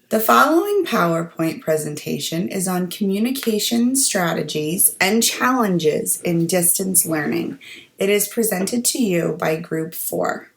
The following PowerPoint presentation is on communication strategies and challenges in distance learning. It is presented to you by Group 4.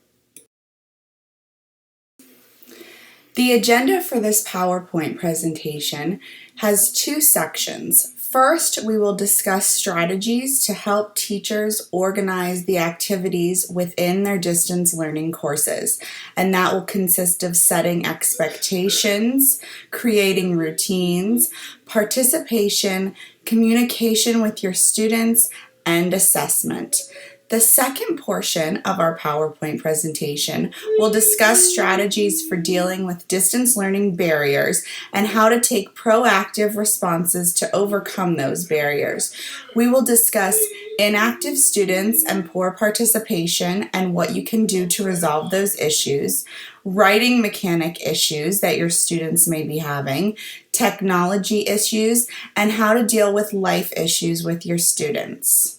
The agenda for this PowerPoint presentation has two sections. First, we will discuss strategies to help teachers organize the activities within their distance learning courses, and that will consist of setting expectations, creating routines, participation, communication with your students, and assessment. The second portion of our PowerPoint presentation will discuss strategies for dealing with distance learning barriers and how to take proactive responses to overcome those barriers. We will discuss inactive students and poor participation and what you can do to resolve those issues, writing mechanic issues that your students may be having, technology issues, and how to deal with life issues with your students.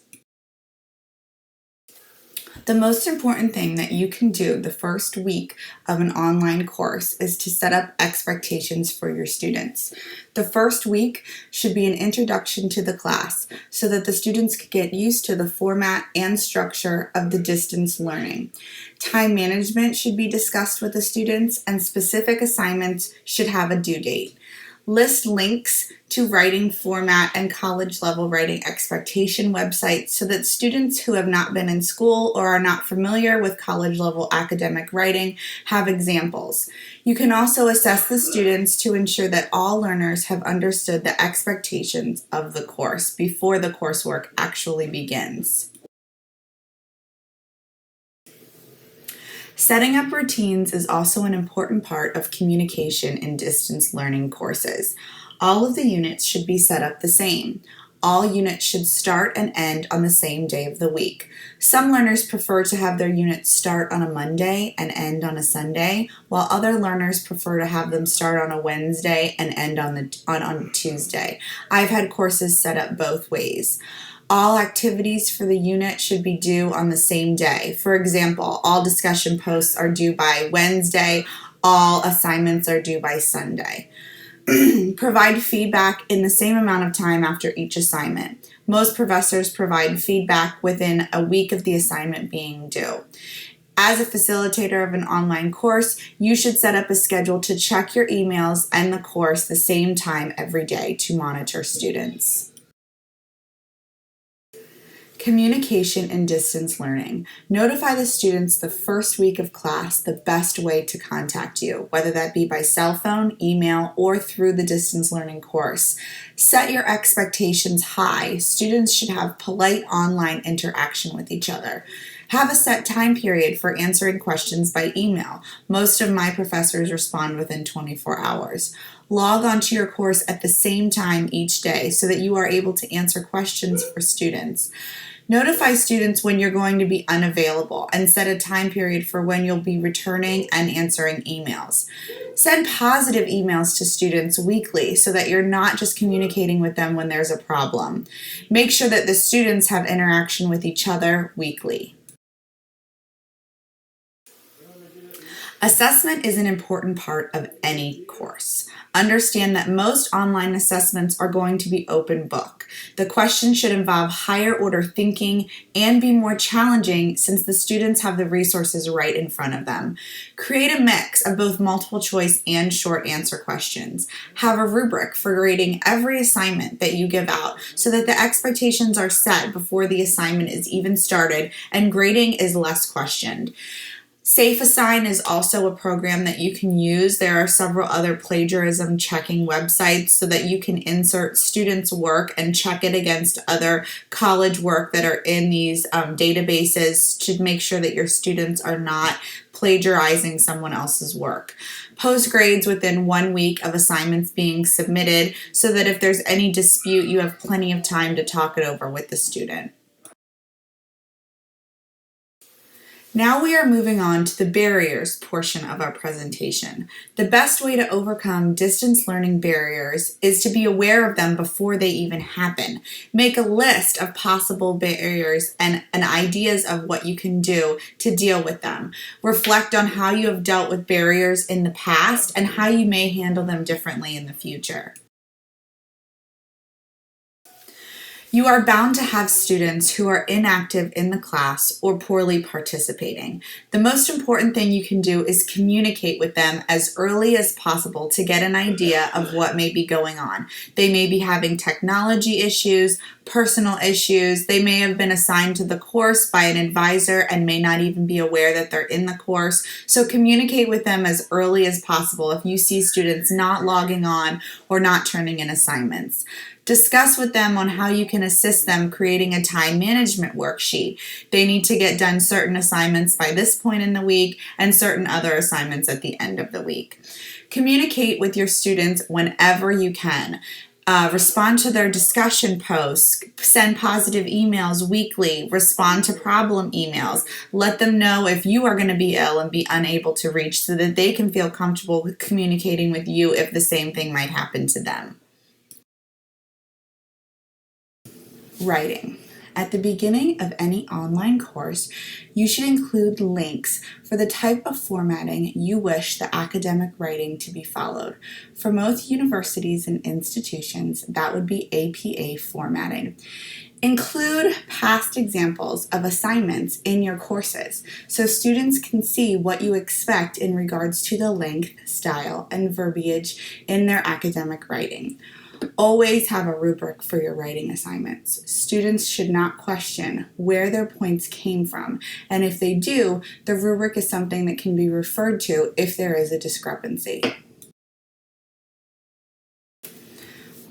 The most important thing that you can do the first week of an online course is to set up expectations for your students. The first week should be an introduction to the class so that the students can get used to the format and structure of the distance learning. Time management should be discussed with the students, and specific assignments should have a due date. List links to writing format and college level writing expectation websites so that students who have not been in school or are not familiar with college level academic writing have examples. You can also assess the students to ensure that all learners have understood the expectations of the course before the coursework actually begins. Setting up routines is also an important part of communication in distance learning courses. All of the units should be set up the same. All units should start and end on the same day of the week. Some learners prefer to have their units start on a Monday and end on a Sunday, while other learners prefer to have them start on a Wednesday and end on Tuesday. I've had courses set up both ways. All activities for the unit should be due on the same day. For example, all discussion posts are due by Wednesday, all assignments are due by Sunday. Provide feedback in the same amount of time after each assignment. Most professors provide feedback within a week of the assignment being due. As a facilitator of an online course, you should set up a schedule to check your emails and the course the same time every day to monitor students. Communication and distance learning. Notify the students the first week of class the best way to contact you, whether that be by cell phone, email, or through the distance learning course. Set your expectations high. Students should have polite online interaction with each other. Have a set time period for answering questions by email. Most of my professors respond within 24 hours. Log onto your course at the same time each day so that you are able to answer questions for students. Notify students when you're going to be unavailable and set a time period for when you'll be returning and answering emails. Send positive emails to students weekly so that you're not just communicating with them when there's a problem. Make sure that the students have interaction with each other weekly. Assessment is an important part of any course. Understand that most online assessments are going to be open book. The questions should involve higher order thinking and be more challenging since the students have the resources right in front of them. Create a mix of both multiple choice and short answer questions. Have a rubric for grading every assignment that you give out so that the expectations are set before the assignment is even started and grading is less questioned. Safe Assign is also a program that you can use. There are several other plagiarism checking websites so that you can insert students' work and check it against other college work that are in these databases to make sure that your students are not plagiarizing someone else's work. Post grades within 1 week of assignments being submitted so that if there's any dispute, you have plenty of time to talk it over with the student. Now we are moving on to the barriers portion of our presentation. The best way to overcome distance learning barriers is to be aware of them before they even happen. Make a list of possible barriers and ideas of what you can do to deal with them. Reflect on how you have dealt with barriers in the past and how you may handle them differently in the future. You are bound to have students who are inactive in the class or poorly participating. The most important thing you can do is communicate with them as early as possible to get an idea of what may be going on. They may be having technology issues, personal issues. They may have been assigned to the course by an advisor and may not even be aware that they're in the course. So communicate with them as early as possible if you see students not logging on or not turning in assignments. Discuss with them on how you can assist them creating a time management worksheet. They need to get done certain assignments by this point in the week and certain other assignments at the end of the week. Communicate with your students whenever you can. Respond to their discussion posts, send positive emails weekly, respond to problem emails. Let them know if you are going to be ill and be unable to reach so that they can feel comfortable with communicating with you if the same thing might happen to them. Writing. At the beginning of any online course, you should include links for the type of formatting you wish the academic writing to be followed. For most universities and institutions, that would be APA formatting. Include past examples of assignments in your courses so students can see what you expect in regards to the length, style, and verbiage in their academic writing. Always have a rubric for your writing assignments. Students should not question where their points came from, and if they do, the rubric is something that can be referred to if there is a discrepancy.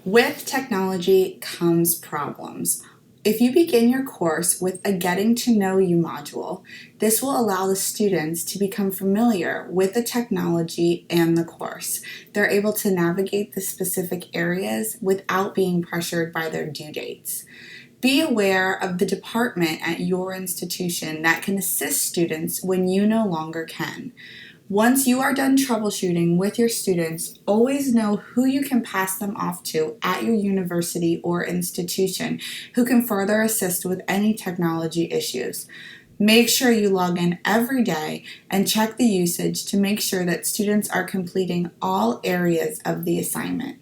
With technology comes problems. If you begin your course with a Getting to Know You module, this will allow the students to become familiar with the technology and the course. They're able to navigate the specific areas without being pressured by their due dates. Be aware of the department at your institution that can assist students when you no longer can. Once you are done troubleshooting with your students, always know who you can pass them off to at your university or institution who can further assist with any technology issues. Make sure you log in every day and check the usage to make sure that students are completing all areas of the assignment.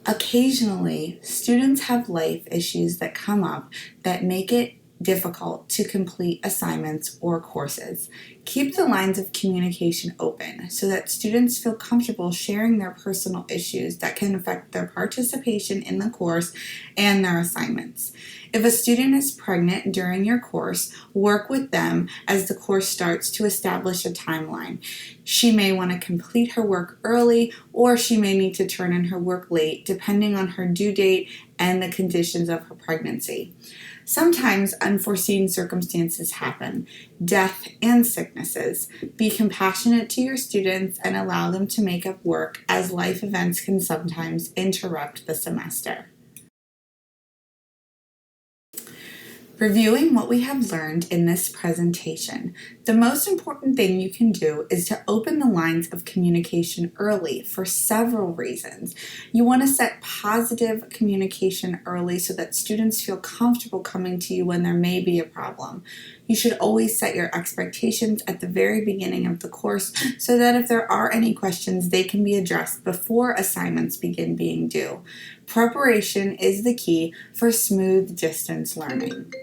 Occasionally, students have life issues that come up that make it difficult to complete assignments or courses. Keep the lines of communication open so that students feel comfortable sharing their personal issues that can affect their participation in the course and their assignments. If a student is pregnant during your course, work with them as the course starts to establish a timeline. She may want to complete her work early, or she may need to turn in her work late, depending on her due date and the conditions of her pregnancy. Sometimes unforeseen circumstances happen, death and sicknesses. Be compassionate to your students and allow them to make up work, as life events can sometimes interrupt the semester. Reviewing what we have learned in this presentation, the most important thing you can do is to open the lines of communication early for several reasons. You want to set positive communication early so that students feel comfortable coming to you when there may be a problem. You should always set your expectations at the very beginning of the course so that if there are any questions, they can be addressed before assignments begin being due. Preparation is the key for smooth distance learning.